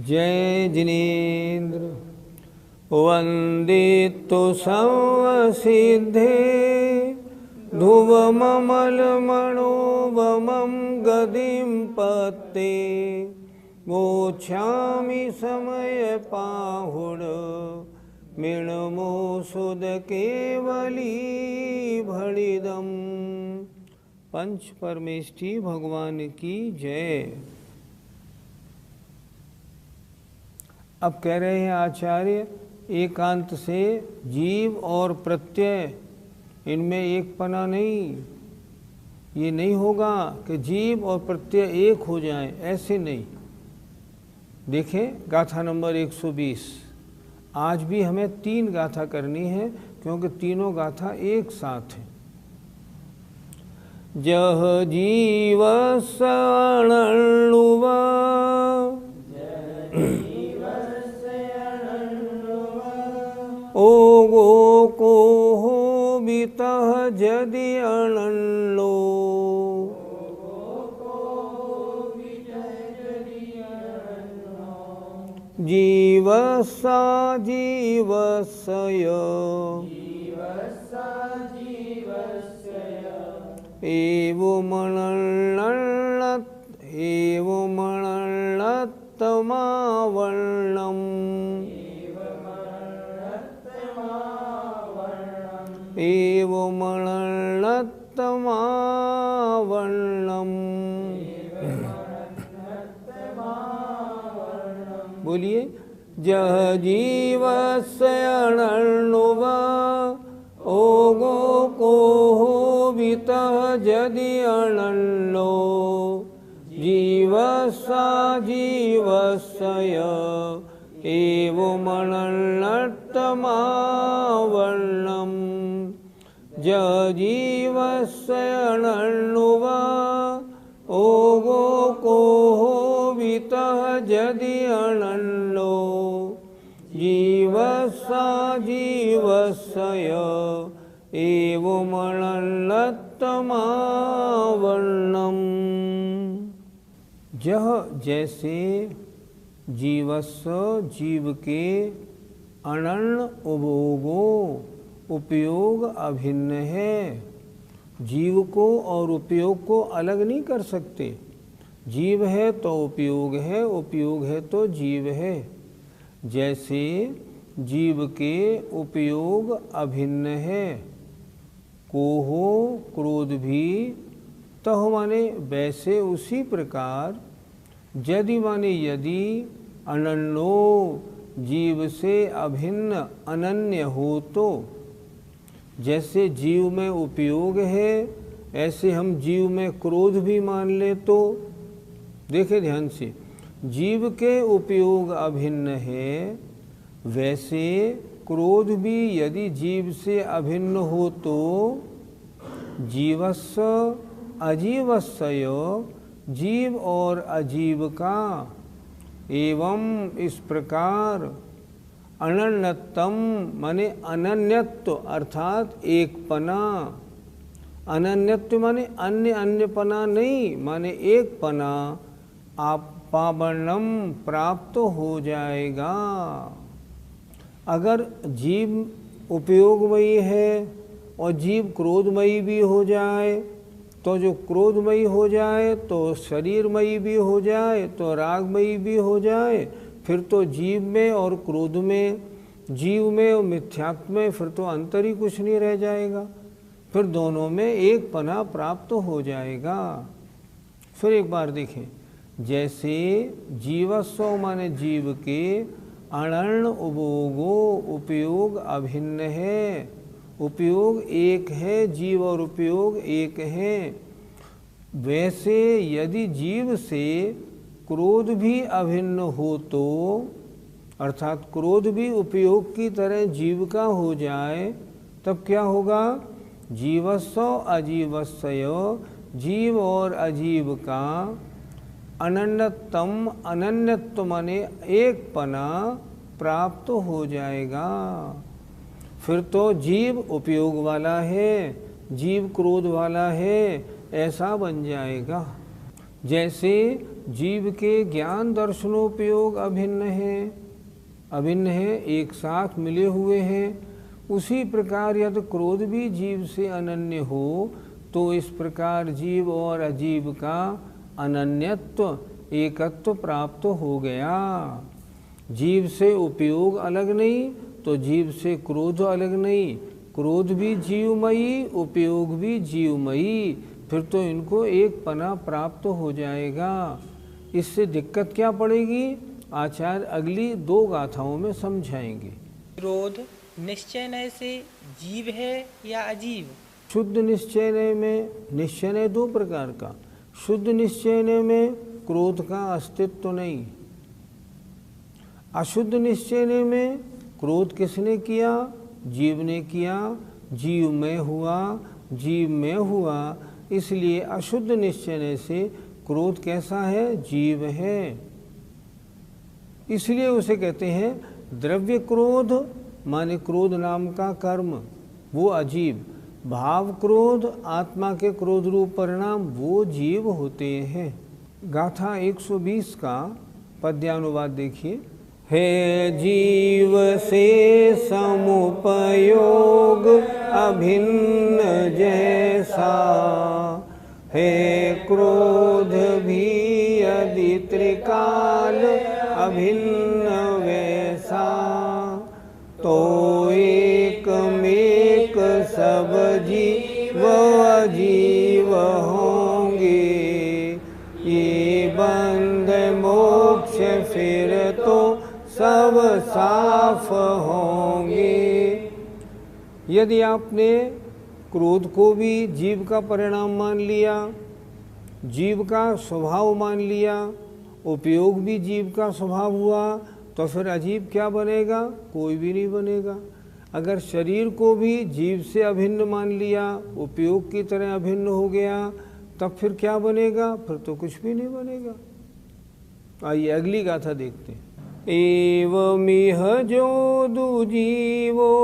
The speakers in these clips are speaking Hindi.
जय जिनेन्द्र वंदितो संवसिद्धे ध्रुवममलमणोवमं गदिं पत्ते गोच्छामि समयपाहुड मृणमोषुद केवली भणिदम्। पंच परमेष्ठी भगवान की जय। अब कह रहे हैं आचार्य, एकांत से जीव और प्रत्यय इनमें एक पना नहीं। ये नहीं होगा कि जीव और प्रत्यय एक हो जाएं, ऐसे नहीं। देखें गाथा नंबर 120। आज भी हमें 3 गाथा करनी है क्योंकि तीनों गाथा एक साथ हैं। जह जीव सणुवा ओगो को हो बीतः जदि अनलो जीवसा जीवस्य एवं मणत्तमावर्णम् एवमणत्तमावर्णम्। बोलिए, जह जीवस्य अनर्णुवा ओगो को हो बीतः जदि अनर्णो जीवसा जीवस्य एवमणत्तमावर्णम्। ज जीवस्य अनर्णुवा ओगो को हो बीतः जदि अनर्णो जीवसा जीवस्य एवमणत्तमावर्णम्। जह जैसे जीवस्य जीव के अनर्ण उपभोगो उपयोग अभिन्न है। जीव को और उपयोग को अलग नहीं कर सकते। जीव है तो उपयोग है, उपयोग है तो जीव है। जैसे जीव के उपयोग अभिन्न है। कोहो क्रोध भी, तह माने वैसे उसी प्रकार, यदि माने यदि, अनन्यो जीव से अभिन्न अनन्य हो तो। जैसे जीव में उपयोग है ऐसे हम जीव में क्रोध भी मान ले तो। देखे ध्यान से, जीव के उपयोग अभिन्न है, वैसे क्रोध भी यदि जीव से अभिन्न हो तो जीवस्य अजीवस्य, जीव और अजीव का, एवं इस प्रकार, अनन्यतम माने अनन्यत्व अर्थात एक पना। अनन्यत्व माने अन्य अन्यपना नहीं, माने एक पना आप पावनम प्राप्त हो जाएगा। अगर जीव उपयोगमयी है और जीव क्रोधमयी भी हो जाए तो जो क्रोधमयी हो जाए तो शरीरमयी भी हो जाए तो रागमयी भी हो जाए, फिर तो जीव में और क्रोध में, जीव में और मिथ्यात्व में फिर तो अंतर ही कुछ नहीं रह जाएगा। फिर दोनों में एक पना प्राप्त हो जाएगा। फिर एक बार देखें, जैसे जीवस्व माने जीव के अनर्ण उपभोगो उपयोग अभिन्न है। उपयोग एक है, जीव और उपयोग एक है। वैसे यदि जीव से क्रोध भी अभिन्न हो तो, अर्थात क्रोध भी उपयोग की तरह जीव का हो जाए, तब क्या होगा? जीवस्व अजीवस्व, जीव और अजीव का अनन्यत्व माने एक पना प्राप्त हो जाएगा। फिर तो जीव उपयोग वाला है, जीव क्रोध वाला है, ऐसा बन जाएगा। जैसे जीव के ज्ञान दर्शनोपयोग अभिन्न है, एक साथ मिले हुए हैं, उसी प्रकार यदि क्रोध भी जीव से अनन्य हो तो इस प्रकार जीव और अजीव का अनन्यत्व, एकत्व प्राप्त हो गया। जीव से उपयोग अलग नहीं तो जीव से क्रोध अलग नहीं, क्रोध भी जीवमयी, उपयोग भी जीवमयी, फिर तो इनको एक पना प्राप्त हो जाएगा। इससे दिक्कत क्या पड़ेगी? आचार्य अगली 2 गाथाओं में समझाएंगे। क्रोध निश्चय से जीव है या अजीव? शुद्ध निश्चय में निश्चय 2 प्रकार का। शुद्ध निश्चय में क्रोध का अस्तित्व नहीं। अशुद्ध निश्चय में क्रोध किसने किया? जीव ने किया, जीव में हुआ, इसलिए अशुद्ध निश्चय से क्रोध कैसा है? जीव है। इसलिए उसे कहते हैं द्रव्य क्रोध, माने क्रोध नाम का कर्म, वो अजीव। भाव क्रोध, आत्मा के क्रोध रूप परिणाम, वो जीव होते हैं। गाथा 120 का पद्यानुवाद देखिए। है जीव से समुपयोग अभिन्न जैसा, है क्रोध भी यदि त्रिकाल अभिन्न वैसा, तो एक मेक सब जीव अजीव होंगे, ये बंध मोक्ष फिर तो सब साफ होंगे। यदि आपने क्रोध को भी जीव का परिणाम मान लिया, जीव का स्वभाव मान लिया, उपयोग भी जीव का स्वभाव हुआ, तो फिर अजीव क्या बनेगा? कोई भी नहीं बनेगा। अगर शरीर को भी जीव से अभिन्न मान लिया, उपयोग की तरह अभिन्न हो गया, तब फिर क्या बनेगा? फिर तो कुछ भी नहीं बनेगा। आइए अगली गाथा देखते हैं। एवमिह जो दुजीवो,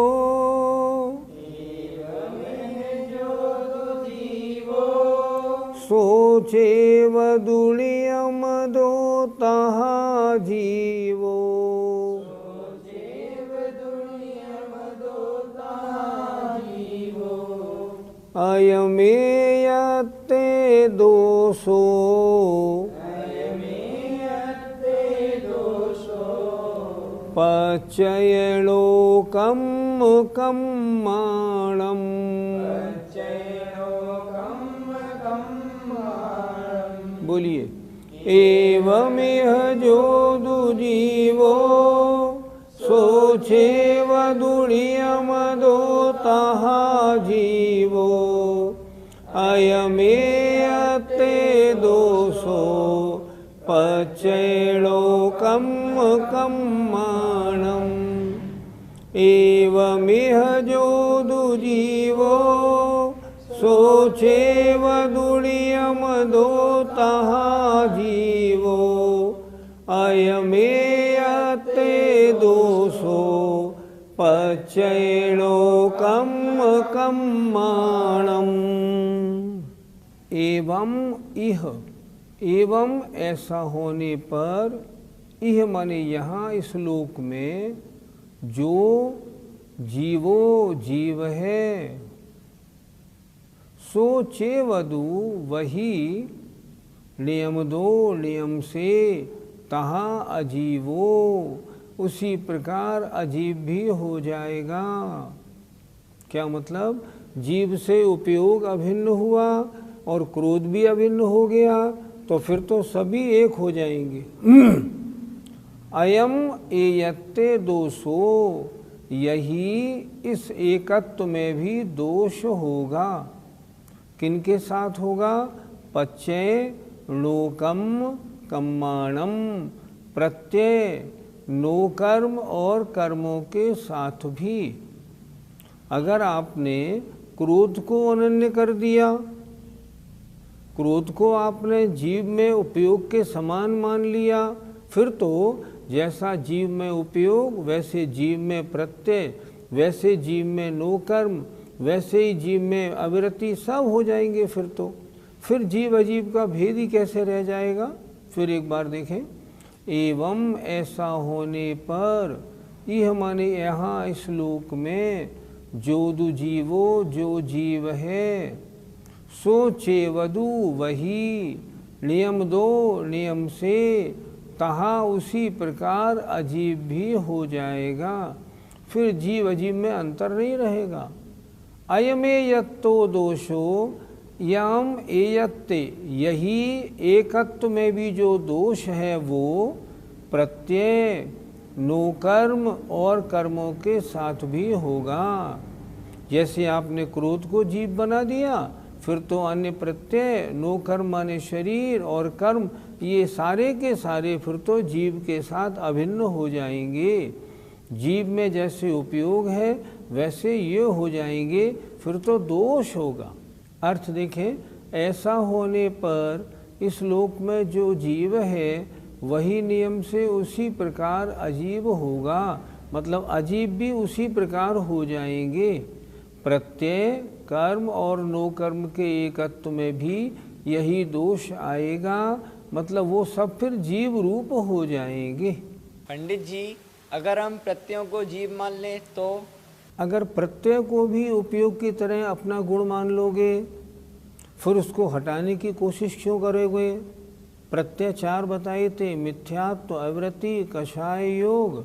सोचे वदुलियम दो तहा जीवो, अयमेयते दोषो, पच्यलोकम कम्माणम, बोलिए। एवमिह जो दुजीवो, सोचे वदुलियम दो तहा जीवो, अयमेयते दोषो, पच्यलोकम कम्माणम। एवमिह जो दुजीवो, सोचे वदुलियम दो तहा जीवो, अयमेयते दोषो, पच्यलोकम कम्माणम। एवं इह, एवं ऐसा होने पर, इह माने यहाँ इस लोक में, जो जीवो जीव है, सो चेवदु वही, नियम 2 नियम से, तहा अजीवो उसी प्रकार अजीव भी हो जाएगा। क्या मतलब? जीव से उपयोग अभिन्न हुआ और क्रोध भी अभिन्न हो गया, तो फिर तो सभी एक हो जाएंगे। अयम एयत्ते दोषो, यही इस एकत्व में भी दोष होगा। किनके साथ होगा? पच्चय लोकम कम्माणम, प्रत्यय नो कर्म और कर्मों के साथ भी। अगर आपने क्रोध को अनन्य कर दिया, क्रोध को आपने जीव में उपयोग के समान मान लिया, फिर तो जैसा जीव में उपयोग वैसे जीव में प्रत्यय, वैसे जीव में नो कर्म, वैसे ही जीव में अविरति, सब हो जाएंगे। फिर जीव अजीव का भेद ही कैसे रह जाएगा। फिर एक बार देखें, एवं ऐसा होने पर, यह माने यहाँ इस श्लोक में, जोदु जीवो जो जीव है, सो चेवदु वही, नियम दो नियम से, तहा उसी प्रकार अजीब भी हो जाएगा। फिर जीव अजीब में अंतर नहीं रहेगा। अयमे यत्तो दोषो यम एयत्ते, यही एकत्व में भी जो दोष है वो प्रत्यय नो कर्म और कर्मों के साथ भी होगा। जैसे आपने क्रोध को जीव बना दिया, फिर तो अन्य प्रत्यय नो कर्म माने शरीर और कर्म, ये सारे के सारे फिर तो जीव के साथ अभिन्न हो जाएंगे। जीव में जैसे उपयोग है वैसे ये हो जाएंगे, फिर तो दोष होगा। अर्थ देखें, ऐसा होने पर इस लोक में जो जीव है वही नियम से उसी प्रकार अजीब होगा, मतलब अजीब भी उसी प्रकार हो जाएंगे। प्रत्यय कर्म और नो कर्म के एकत्व में भी यही दोष आएगा, मतलब वो सब फिर जीव रूप हो जाएंगे। पंडित जी, अगर हम प्रत्ययों को जीव मान लें तो? अगर प्रत्यय को भी उपयोग की तरह अपना गुण मान लोगे, फिर उसको हटाने की कोशिश क्यों करोगे। प्रत्यय चार बताए थे, मिथ्यात्व, अवृत्ति, कषाय योग।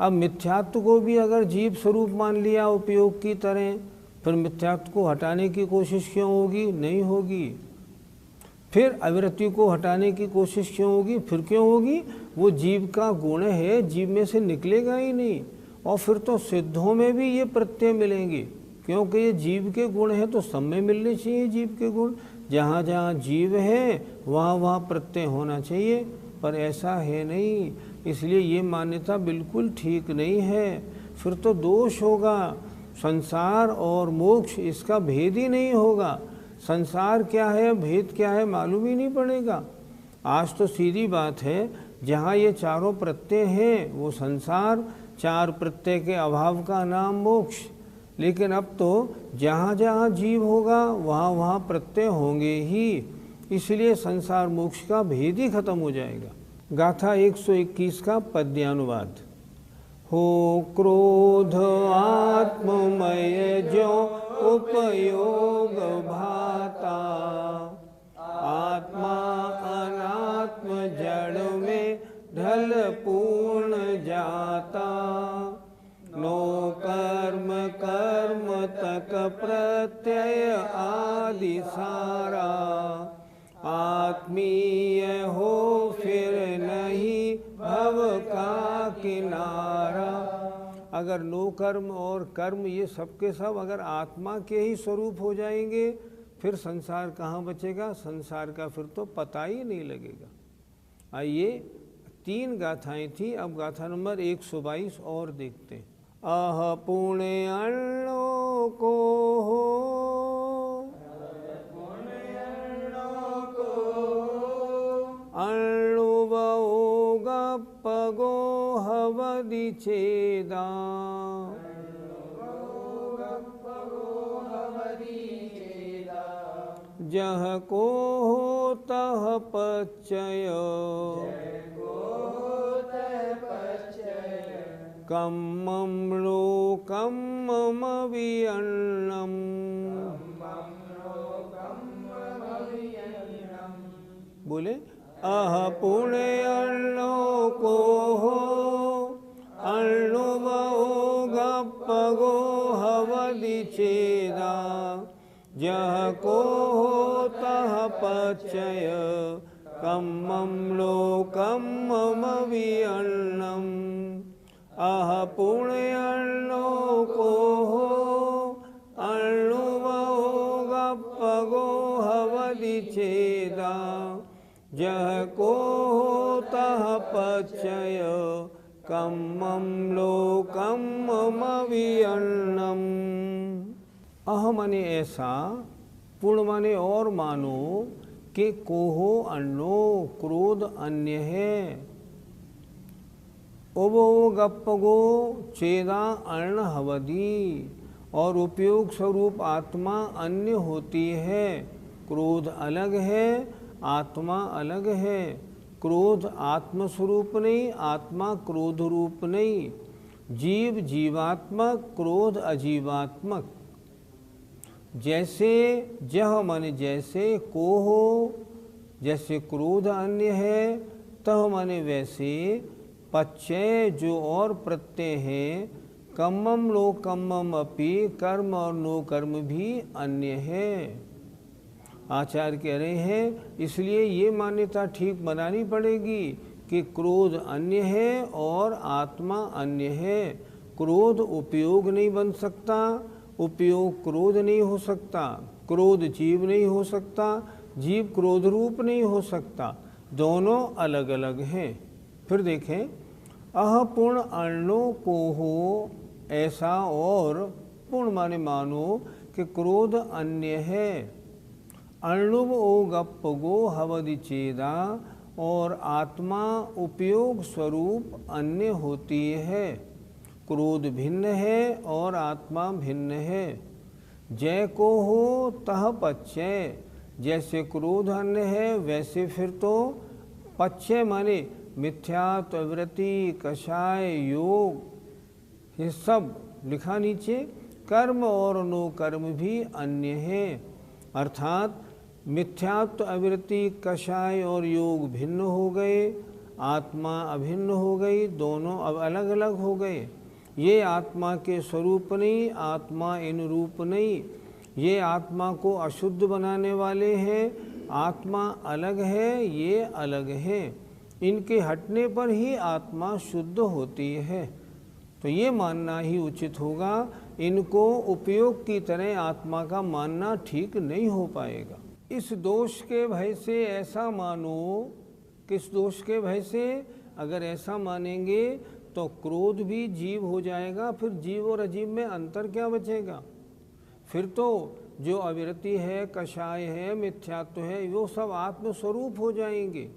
अब मिथ्यात्व को भी अगर जीव स्वरूप मान लिया उपयोग की तरह, फिर मिथ्यात्व को हटाने की कोशिश क्यों होगी, नहीं होगी। फिर अवृत्ति को हटाने की कोशिश क्यों होगी, फिर क्यों होगी, वो जीव का गुण है, जीव में से निकलेगा ही नहीं। और फिर तो सिद्धों में भी ये प्रत्यय मिलेंगे, क्योंकि ये जीव के गुण है तो सब में मिलने चाहिए जीव के गुण। जहाँ जहाँ जीव है वहाँ वहाँ प्रत्यय होना चाहिए, पर ऐसा है नहीं, इसलिए ये मान्यता बिल्कुल ठीक नहीं है। फिर तो दोष होगा, संसार और मोक्ष इसका भेद ही नहीं होगा। संसार क्या है, भेद क्या है, मालूम ही नहीं पड़ेगा। आज तो सीधी बात है, जहाँ ये चारों प्रत्यय हैं वो संसार, चार प्रत्यय के अभाव का नाम मोक्ष। लेकिन अब तो जहाँ जहाँ जीव होगा वहाँ वहाँ प्रत्यय होंगे ही, इसलिए संसार मोक्ष का भेद ही खत्म हो जाएगा। गाथा 121 का पद्यानुवाद। हो क्रोध आत्ममय जो उपयोग भाता, आत्मा अनात्म जड़ में ढल पूर्ण जाता। नो कर्म कर्म तक प्रत्यय आदि सारा, आत्मीय हो फिर नहीं भव का किनारा। अगर नो कर्म और कर्म ये सब के सब अगर आत्मा के ही स्वरूप हो जाएंगे, फिर संसार कहाँ बचेगा, संसार का फिर तो पता ही नहीं लगेगा। आइए, 3 गाथाएं थी, अब गाथा नंबर 122 और देखते हैं। अह पुण्यर्णो को हो, अर्णुवो गप्पगो हवदि छेदा। जह को हो तह पच्चय, कम्मं लोकं मम विअन्नम्। बोले, अह पुण्यर्णो को हो, अर्णुवो गप्पगो हवदि छेदा। जह को हो तह पच्चय, कम्मं लोकं मम विअन्नम्। अह पुण्यर्णो को हो, अर्णुवो गप्पगो हवदि चेदा जह को तह पचय कम्मं लोकम् अवियन्नम। अह माने ऐसा, पूर्ण माने और मानो, कि कोहो अन्नो क्रोध अन्य है, उबो गप्पगो चेदा अर्ण हवदी, और उपयोग स्वरूप आत्मा अन्य होती है। क्रोध अलग है, आत्मा अलग है। क्रोध आत्मस्वरूप नहीं, आत्मा क्रोध रूप नहीं। जीव जीवात्मक, क्रोध अजीवात्मक। जैसे जह माने जैसे, को हो जैसे क्रोध अन्य है, तह माने वैसे, पच्चय जो और प्रत्यय है, कम्मम लोकम्मम अपि कर्म और नो कर्म भी अन्य है। आचार्य कह रहे हैं इसलिए ये मान्यता ठीक बनानी पड़ेगी कि क्रोध अन्य है और आत्मा अन्य है। क्रोध उपयोग नहीं बन सकता, उपयोग क्रोध नहीं हो सकता, क्रोध जीव नहीं हो सकता, जीव क्रोध रूप नहीं हो सकता, दोनों अलग अलग हैं। फिर देखें, अह पूर्ण अर्णो को हो ऐसा, और पूर्ण माने मानो कि क्रोध अन्य है। अर्णुव ओ गप्प गो हवदि चेदा, और आत्मा उपयोग स्वरूप अन्य होती है। क्रोध भिन्न है और आत्मा भिन्न है। जय को हो तह पच्चय, जैसे क्रोध अन्य है वैसे फिर तो पच्चय माने मिथ्यात्व, वृत्ति, कषाय, योग, ये सब लिखा नीचे। कर्म और नो कर्म भी अन्य हैं, अर्थात मिथ्यात्व, अवृत्ति, कषाय और योग भिन्न हो गए, आत्मा अभिन्न हो गई, दोनों अब अलग अलग हो गए। ये आत्मा के स्वरूप नहीं, आत्मा इन रूप नहीं। ये आत्मा को अशुद्ध बनाने वाले हैं, आत्मा अलग है, ये अलग है। इनके हटने पर ही आत्मा शुद्ध होती है। तो ये मानना ही उचित होगा। इनको उपयोग की तरह आत्मा का मानना ठीक नहीं हो पाएगा। इस दोष के भय से ऐसा मानो, किस दोष के भय से? अगर ऐसा मानेंगे तो क्रोध भी जीव हो जाएगा, फिर जीव और अजीव में अंतर क्या बचेगा? फिर तो जो अविरति है, कषाय है, मिथ्यात्व है, वो सब आत्मस्वरूप हो जाएंगे।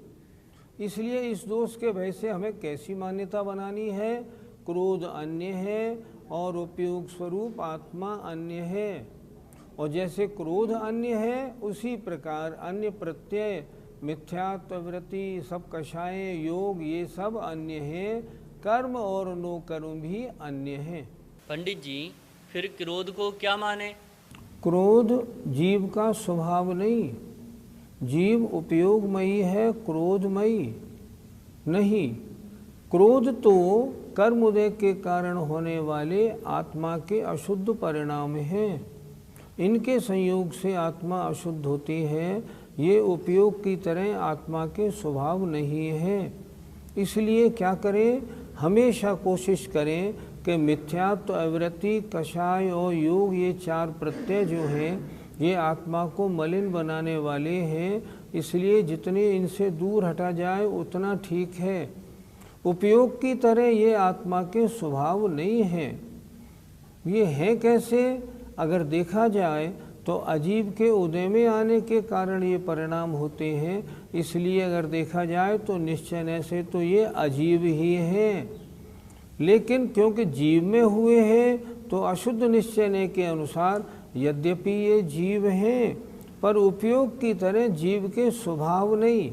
इसलिए इस दोष के भय से हमें कैसी मान्यता बनानी है? क्रोध अन्य है और उपयोग स्वरूप आत्मा अन्य है। और जैसे क्रोध अन्य है उसी प्रकार अन्य प्रत्यय, मिथ्यात्व, वृत्ति, सब कषाय, योग, ये सब अन्य हैं। कर्म और नो कर्म भी अन्य हैं। पंडित जी, फिर क्रोध को क्या माने? क्रोध जीव का स्वभाव नहीं। जीव उपयोगमयी है, क्रोधमयी नहीं। क्रोध तो कर्म उदय के कारण होने वाले आत्मा के अशुद्ध परिणाम हैं। इनके संयोग से आत्मा अशुद्ध होती है। ये उपयोग की तरह आत्मा के स्वभाव नहीं है। इसलिए क्या करें? हमेशा कोशिश करें कि मिथ्यात्व, अवृत्ति, कषाय और योग, ये चार प्रत्यय जो हैं ये आत्मा को मलिन बनाने वाले हैं। इसलिए जितने इनसे दूर हटा जाए उतना ठीक है। उपयोग की तरह ये आत्मा के स्वभाव नहीं हैं। ये हैं कैसे? अगर देखा जाए तो अजीव के उदय में आने के कारण ये परिणाम होते हैं। इसलिए अगर देखा जाए तो निश्चय से तो ये अजीव ही हैं। लेकिन क्योंकि जीव में हुए हैं तो अशुद्ध निश्चय के अनुसार यद्यपि ये जीव हैं पर उपयोग की तरह जीव के स्वभाव नहीं।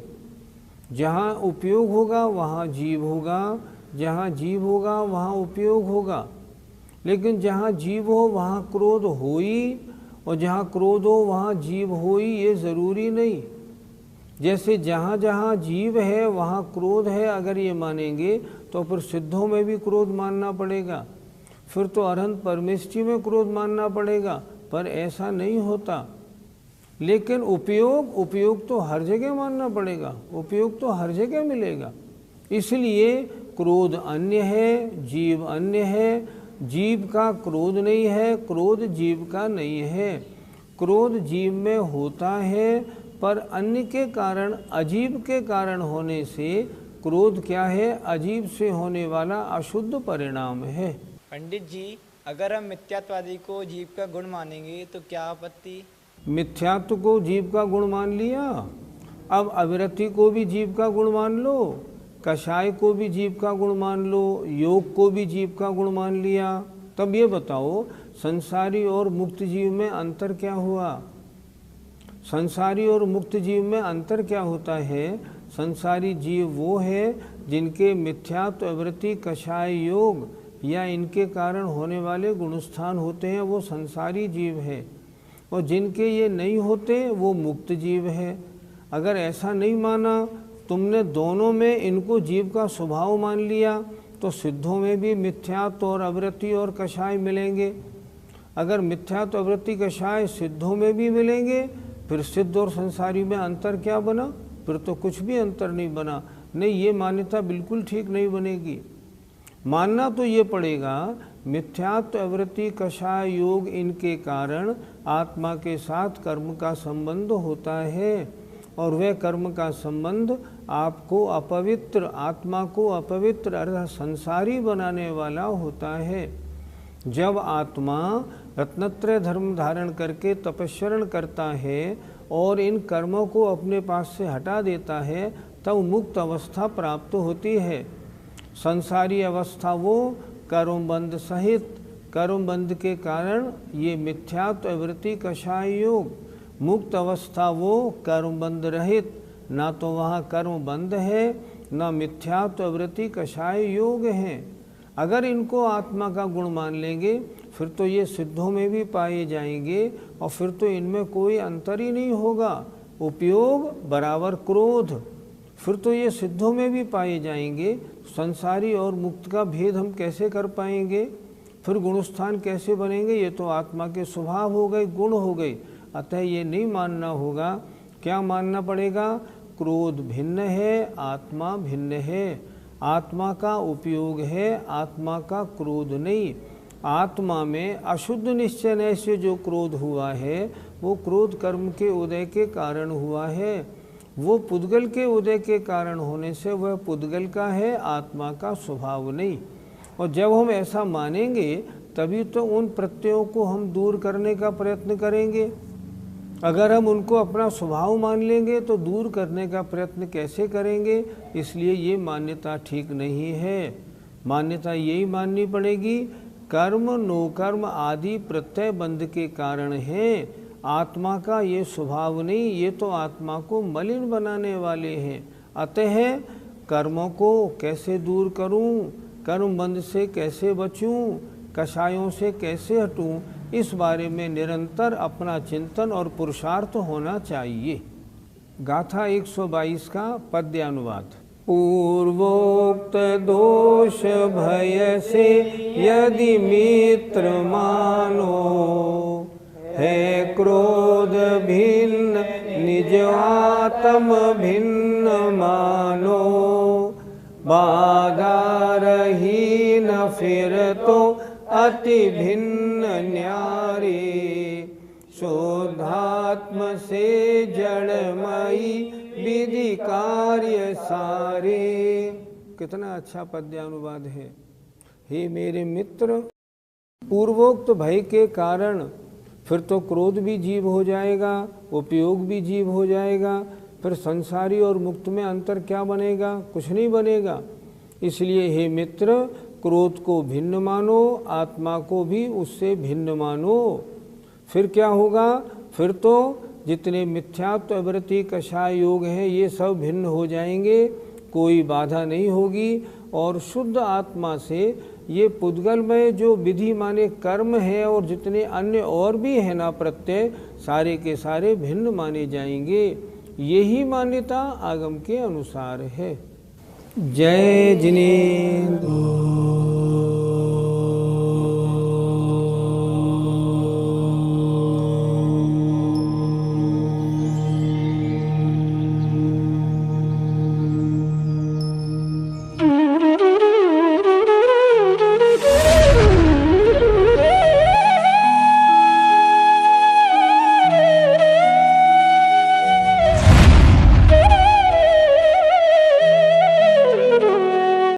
जहाँ उपयोग होगा वहाँ जीव होगा, जहाँ जीव होगा वहाँ उपयोग होगा। लेकिन जहाँ जीव हो वहाँ क्रोध हो ही, और जहाँ क्रोध हो वहाँ जीव हो ही, ये ज़रूरी नहीं। जैसे जहाँ जहाँ जीव है वहाँ क्रोध है, अगर ये मानेंगे तो फिर सिद्धों में भी क्रोध मानना पड़ेगा, फिर तो अरहंत परमेष्ठी में क्रोध मानना पड़ेगा, पर ऐसा नहीं होता। लेकिन उपयोग तो हर जगह मानना पड़ेगा, उपयोग तो हर जगह मिलेगा। इसलिए क्रोध अन्य है, जीव अन्य है। जीव का क्रोध नहीं है, क्रोध जीव का नहीं है। क्रोध जीव में होता है पर अन्य के कारण, अजीब के कारण होने से क्रोध क्या है? अजीब से होने वाला अशुद्ध परिणाम है। पंडित जी, अगर हम मिथ्यात्ववादी को जीव का गुण मानेंगे तो क्या आपत्ति? मिथ्यात्व को जीव का गुण मान लिया, अब अविरति को भी जीव का गुण मान लो, कषाय को भी जीव का गुण मान लो, योग को भी जीव का गुण मान लिया। तब ये बताओ संसारी और मुक्त जीव में अंतर क्या हुआ? संसारी और मुक्त जीव में अंतर क्या होता है? संसारी जीव वो है जिनके मिथ्यात्व, अवृत्ति, कषाय, योग या इनके कारण होने वाले गुणस्थान होते हैं, वो संसारी जीव है। और जिनके ये नहीं होते वो मुक्त जीव है। अगर ऐसा नहीं माना, तुमने दोनों में इनको जीव का स्वभाव मान लिया, तो सिद्धों में भी मिथ्यात्व और अवृत्ति और कषाय मिलेंगे। अगर मिथ्यात्व, अवृत्ति, कषाय सिद्धों में भी मिलेंगे, फिर सिद्ध और संसारी में अंतर क्या बना? फिर तो कुछ भी अंतर नहीं बना। नहीं, ये मान्यता बिल्कुल ठीक नहीं बनेगी। मानना तो ये पड़ेगा मिथ्यात्व, अवृत्ति, कषाय, योग इनके कारण आत्मा के साथ कर्म का संबंध होता है, और वह कर्म का संबंध आपको अपवित्र, आत्मा को अपवित्र अर्थात संसारी बनाने वाला होता है। जब आत्मा रत्नत्रय धर्म धारण करके तपस्वरण करता है और इन कर्मों को अपने पास से हटा देता है, तब मुक्त अवस्था प्राप्त होती है। संसारी अवस्था वो कर्मबंध सहित, कर्मबंध के कारण ये मिथ्यात्व, अवृत्ति, कषाय, योग। मुक्त अवस्था वो कर्मबंध रहित, ना तो वहाँ कर्मबंध है, ना मिथ्यात्व, अवृत्ति, कषाय, योग हैं। अगर इनको आत्मा का गुण मान लेंगे, फिर तो ये सिद्धों में भी पाए जाएंगे, और फिर तो इनमें कोई अंतर ही नहीं होगा। उपयोग बराबर क्रोध, फिर तो ये सिद्धों में भी पाए जाएंगे। संसारी और मुक्त का भेद हम कैसे कर पाएंगे? फिर गुणस्थान कैसे बनेंगे? ये तो आत्मा के स्वभाव हो गए, गुण हो गए। अतः ये नहीं मानना होगा। क्या मानना पड़ेगा? क्रोध भिन्न है, आत्मा भिन्न है। आत्मा का उपयोग है, आत्मा का क्रोध नहीं। आत्मा में अशुद्ध निश्चय से जो क्रोध हुआ है, वो क्रोध कर्म के उदय के कारण हुआ है। वो पुद्गल के उदय के कारण होने से वह पुद्गल का है, आत्मा का स्वभाव नहीं। और जब हम ऐसा मानेंगे, तभी तो उन प्रत्ययों को हम दूर करने का प्रयत्न करेंगे। अगर हम उनको अपना स्वभाव मान लेंगे, तो दूर करने का प्रयत्न कैसे करेंगे? इसलिए ये मान्यता ठीक नहीं है। मान्यता यही माननी पड़ेगी, कर्म, नो कर्म आदि प्रत्यय बंध के कारण है, आत्मा का ये स्वभाव नहीं। ये तो आत्मा को मलिन बनाने वाले हैं। अतः कर्मों को कैसे दूर करूं, कर्म बंध से कैसे बचूं, कषायों से कैसे हटूं, इस बारे में निरंतर अपना चिंतन और पुरुषार्थ होना चाहिए। गाथा 122 का पद्यानुवाद। पूर्वोक्त दोष भय से यदि मित्र मानो, है क्रोध भिन्न निज आत्म भिन्न मानो। बाधा रही न फिर तो अति भिन्न न्यारे, शोधात्म से जड़मयी विधि कार्य सारे। कितना अच्छा पद्यानुवाद है। हे मेरे मित्र, पूर्वोक्त भय के कारण फिर तो क्रोध भी जीव हो जाएगा, उपयोग भी जीव हो जाएगा। फिर संसारी और मुक्त में अंतर क्या बनेगा? कुछ नहीं बनेगा। इसलिए हे मित्र, क्रोध को भिन्न मानो, आत्मा को भी उससे भिन्न मानो। फिर क्या होगा? फिर तो जितने मिथ्यात्व, अवृत्ति, कषाय, योग हैं, ये सब भिन्न हो जाएंगे, कोई बाधा नहीं होगी। और शुद्ध आत्मा से ये पुद्गल में जो विधि माने कर्म है और जितने अन्य और भी है ना प्रत्यय, सारे के सारे भिन्न माने जाएंगे। यही मान्यता आगम के अनुसार है। जय जिनेन्द्र।